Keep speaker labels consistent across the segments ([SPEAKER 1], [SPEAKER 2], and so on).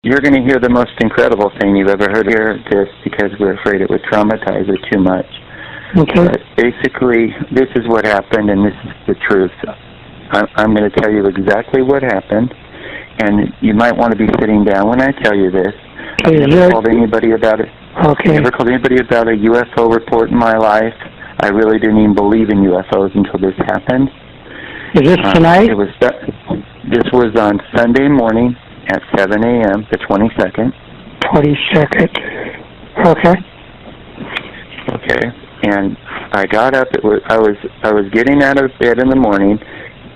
[SPEAKER 1] You're going to hear the most incredible thing you've ever heard. Hear this because we're afraid it would traumatize her too much.
[SPEAKER 2] Okay.
[SPEAKER 1] But basically, this is what happened, and this is the truth. I'm going to tell you exactly what happened, and you might want to be sitting down when I tell you this.
[SPEAKER 2] Okay,
[SPEAKER 1] I've never called anybody about it.
[SPEAKER 2] Okay.
[SPEAKER 1] I've never called anybody about a UFO report in my life. I really didn't even believe in UFOs until this happened.
[SPEAKER 2] Is this tonight?
[SPEAKER 1] This was on Sunday morning at 7 a.m., the 22nd.
[SPEAKER 2] 22nd. Okay.
[SPEAKER 1] Okay. And I got up. I was getting out of bed in the morning,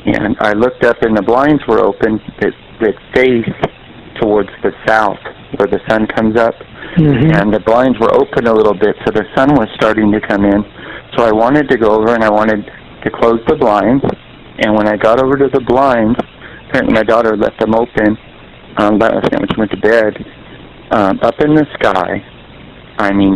[SPEAKER 1] and I looked up, and the blinds were open that face towards the south, where the sun comes up.
[SPEAKER 2] Mm-hmm.
[SPEAKER 1] And the blinds were open a little bit, so the sun was starting to come in. So I wanted to go over, and I wanted to close the blinds. And when I got over to the blinds, apparently my daughter left them open last night when she went to bed. Up in the sky, I mean,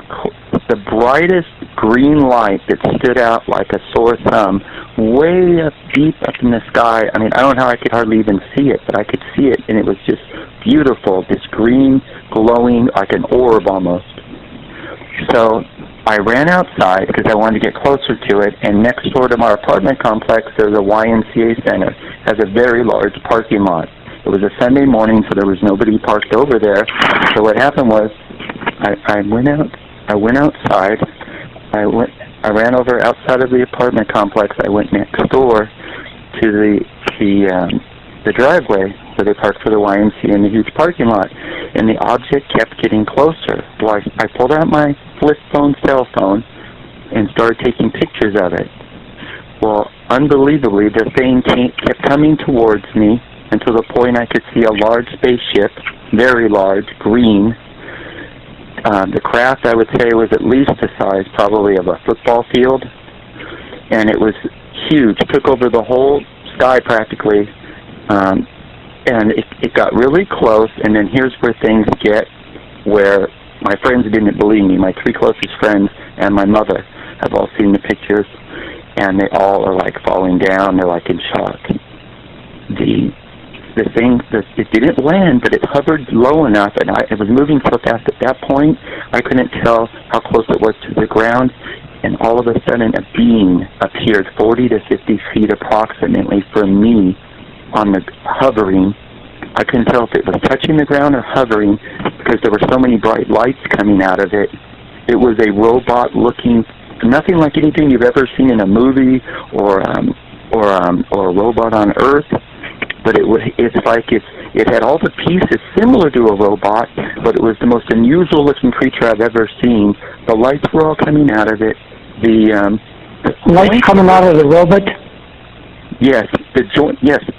[SPEAKER 1] the brightest green light that stood out like a sore thumb, way up deep up in the sky. I mean, I don't know how I could hardly even see it, but I could see it, and it was just beautiful, this green, glowing, like an orb almost. So I ran outside because I wanted to get closer to it, and next door to my apartment complex, there's a YMCA center. It has a very large parking lot. It was a Sunday morning, so there was nobody parked over there. So what happened was, I went outside. I ran over outside of the apartment complex. I went next door to the driveway where they parked for the YMCA in the huge parking lot, and the object kept getting closer. Well, I pulled out my flip phone cell phone and started taking pictures of it. Well, unbelievably, the thing kept coming towards me until the point I could see a large spaceship, very large, green. The craft, I would say, was at least the size probably of a football field, and it was huge. It took over the whole sky practically, and it got really close, and then here's where things get where my friends didn't believe me. My three closest friends and my mother have all seen the pictures, and they all are like falling down. They're like in shock. The thing, it didn't land, but it hovered low enough, and it was moving so fast at that point, I couldn't tell how close it was to the ground, and all of a sudden a being appeared 40 to 50 feet approximately from me on the hovering. I couldn't tell if it was touching the ground or hovering because there were so many bright lights coming out of it. It was a robot-looking, nothing like anything you've ever seen in a movie or a robot on Earth. But it's like it had all the pieces similar to a robot, but it was the most unusual looking creature I've ever seen. The lights were all coming out of it. The
[SPEAKER 2] lights coming out of the robot?
[SPEAKER 1] Yes,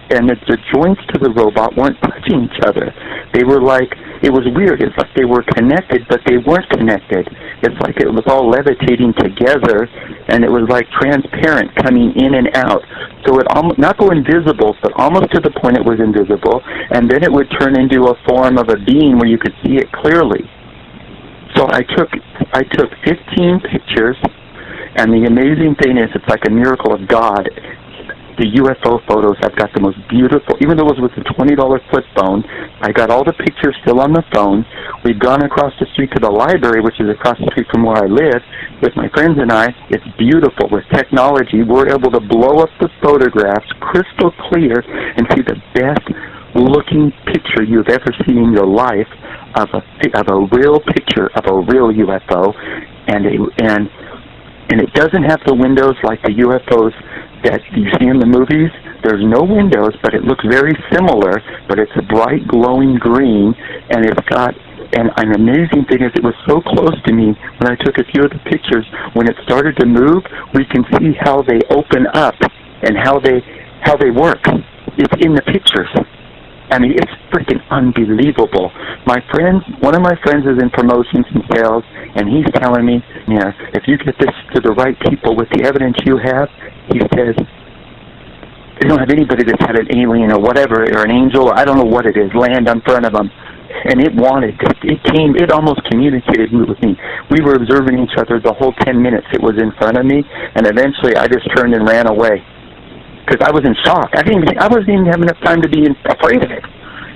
[SPEAKER 1] and the joints to the robot weren't touching each other. They were like, it was weird. It's like they were connected, but they weren't connected. It's like it was all levitating together, and it was like transparent coming in and out. So it almost, not go invisible, but almost to the point it was invisible, and then it would turn into a form of a being where you could see it clearly. So I took 15 pictures, and the amazing thing is it's like a miracle of God. The UFO photos have got the most beautiful, even though it was with a $20 flip phone, I got all the pictures still on the phone. We've gone across the street to the library, which is across the street from where I live, with my friends and I. It's beautiful. With technology, we're able to blow up the photographs crystal clear and see the best looking picture you've ever seen in your life of a real picture of a real UFO, and it doesn't have the windows like the UFOs that you see in the movies. There's no windows, but it looks very similar, but it's a bright glowing green, and it's got, and an amazing thing is it was so close to me when I took a few of the pictures. When it started to move, we can see how they open up and how they work. It's in the pictures. I mean, it's freaking unbelievable. One of my friends is in promotions and sales, and he's telling me, if you get this to the right people with the evidence you have, he says, they don't have anybody that's had an alien or whatever, or an angel, or I don't know what it is, land in front of them. And it almost communicated with me. We were observing each other the whole 10 minutes it was in front of me, and eventually I just turned and ran away. Because I was in shock. I wasn't even having enough time to be afraid of it.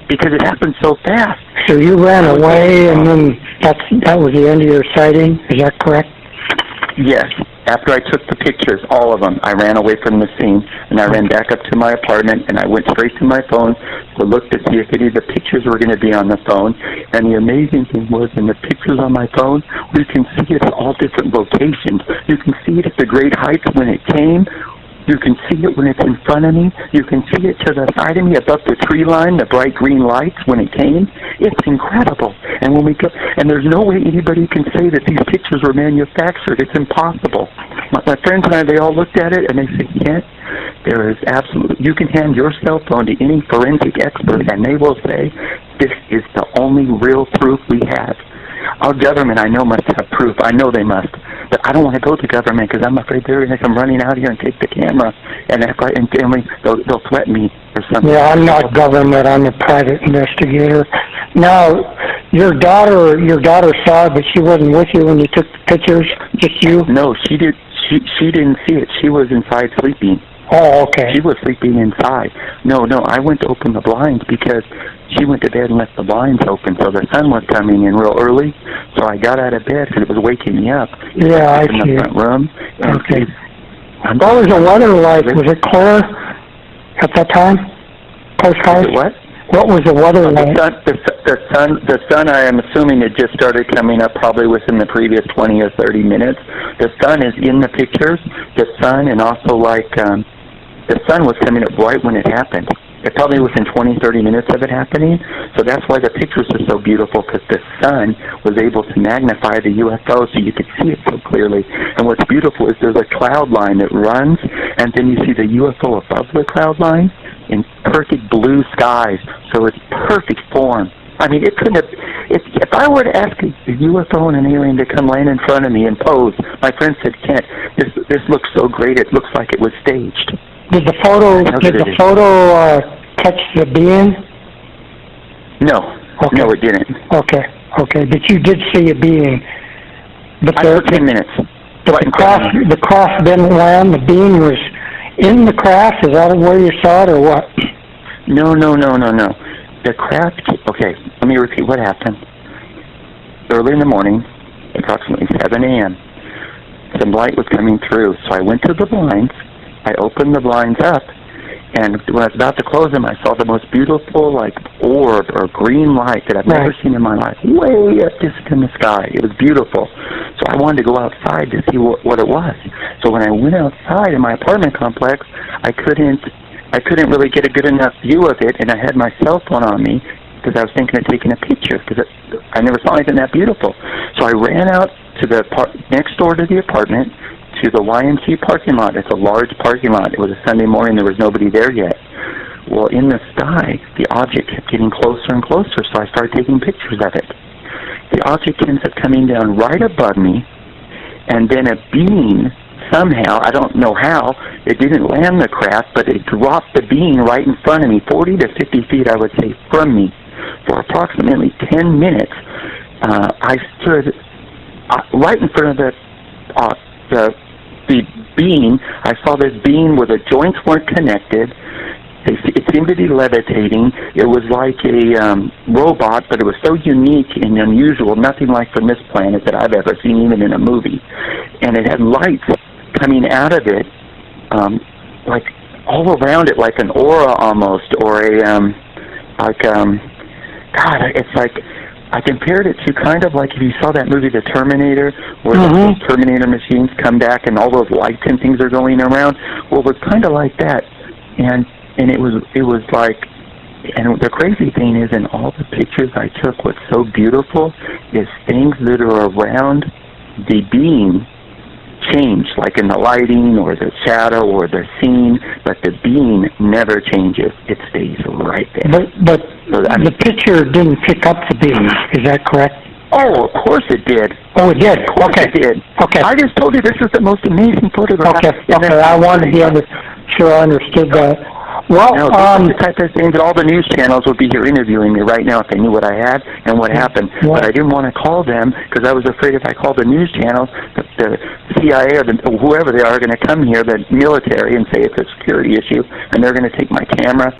[SPEAKER 1] because it happened so fast.
[SPEAKER 2] So you ran away, and then that was the end of your sighting. Is that correct?
[SPEAKER 1] Yes. After I took the pictures, all of them, I ran away from the scene, and I ran back up to my apartment, and I went straight to my phone to look to see if any of the pictures were going to be on the phone. And the amazing thing was, in the pictures on my phone, you can see it at all different locations. You can see it at the great heights when it came. You can see it when it's in front of me. You can see it to the side of me above the tree line, the bright green lights when it came. It's incredible. And when we go, and there's no way anybody can say that these pictures were manufactured. It's impossible. My friends and I, they all looked at it and they said, Kent, there is absolutely, you can hand your cell phone to any forensic expert and they will say, this is the only real proof we have. Our government, I know, must have proof. I know they must. But I don't want to go to government because I'm afraid they're going to come running out here and take the camera. And if I, and family, they'll threaten me or something.
[SPEAKER 2] Yeah, I'm not government. I'm a private investigator. Now, your daughter saw it, but she wasn't with you when you took the pictures, just you?
[SPEAKER 1] No, she did. She didn't see it. She was inside sleeping.
[SPEAKER 2] Oh, okay.
[SPEAKER 1] She was sleeping inside. No, I went to open the blinds because she went to bed and left the blinds open, so the sun was coming in real early. So I got out of bed because it was waking me up.
[SPEAKER 2] Yeah, I
[SPEAKER 1] in
[SPEAKER 2] see.
[SPEAKER 1] the front room.
[SPEAKER 2] Okay. What was the weather like? Was it clear at that time? Postcards?
[SPEAKER 1] What?
[SPEAKER 2] What was the weather like?
[SPEAKER 1] The sun, I am assuming it just started coming up probably within the previous 20 or 30 minutes. The sun is in the pictures. The sun, and also the sun was coming up right when it happened. It probably within 20, 30 minutes of it happening. So that's why the pictures are so beautiful, because the sun was able to magnify the UFO so you could see it so clearly. And what's beautiful is there's a cloud line that runs, and then you see the UFO above the cloud line in perfect blue skies. So it's perfect form. I mean, it couldn't have, if I were to ask a UFO and an alien to come land in front of me and pose, my friend said, Kent, this looks so great, it looks like it was staged.
[SPEAKER 2] Did the photo catch the being?
[SPEAKER 1] No.
[SPEAKER 2] Okay.
[SPEAKER 1] No, it didn't.
[SPEAKER 2] Okay, but you did see a being. But
[SPEAKER 1] for 10 minutes.
[SPEAKER 2] But the craft didn't land, the being was in the craft, is that where you saw it, or what?
[SPEAKER 1] No. The craft, okay, let me repeat what happened. Early in the morning, approximately 7 a.m., some light was coming through, so I went to the blinds, I opened the blinds up, and when I was about to close them, I saw the most beautiful, orb or green light that I've never seen in my life, way up just in the sky. It was beautiful. So I wanted to go outside to see what it was. So when I went outside in my apartment complex, I couldn't really get a good enough view of it, and I had my cell phone on me because I was thinking of taking a picture because I never saw anything that beautiful. So I ran out to the next door to the apartment, to the YMCA parking lot. It's a large parking lot. It was a Sunday morning. There was nobody there yet. Well, in the sky, the object kept getting closer and closer, so I started taking pictures of it. The object ends up coming down right above me, and then a beam, somehow, I don't know how, it didn't land the craft, but it dropped the beam right in front of me, 40 to 50 feet, I would say, from me. For approximately 10 minutes, I stood right in front of the beam. I saw this beam where the joints weren't connected. It seemed to be levitating. It was like a robot, but it was so unique and unusual, nothing like from this planet that I've ever seen, even in a movie. And it had lights coming out of it, like all around it, like an aura almost, or it's like, I compared it to kind of like if you saw that movie The Terminator, where those Terminator machines come back and all those lights and things are going around. Well, it was kind of like that, and it was like, and the crazy thing is, in all the pictures I took, what's so beautiful is things that are around the being change, like in the lighting or the shadow or the scene, but the being never changes. It stays right there.
[SPEAKER 2] But the picture didn't pick up the beam, is that correct?
[SPEAKER 1] Oh, of course it did.
[SPEAKER 2] Oh, it did?
[SPEAKER 1] Of course it did.
[SPEAKER 2] Okay.
[SPEAKER 1] I just told you this is the most amazing photograph.
[SPEAKER 2] Okay, I wanted to be sure I understood that. Well,
[SPEAKER 1] no, this is the type of thing that all the news channels would be here interviewing me right now if they knew what I had and what happened. But I didn't want to call them because I was afraid if I called the news channels, the CIA or whoever they are going to come here, the military, and say it's a security issue, and they're going to take my camera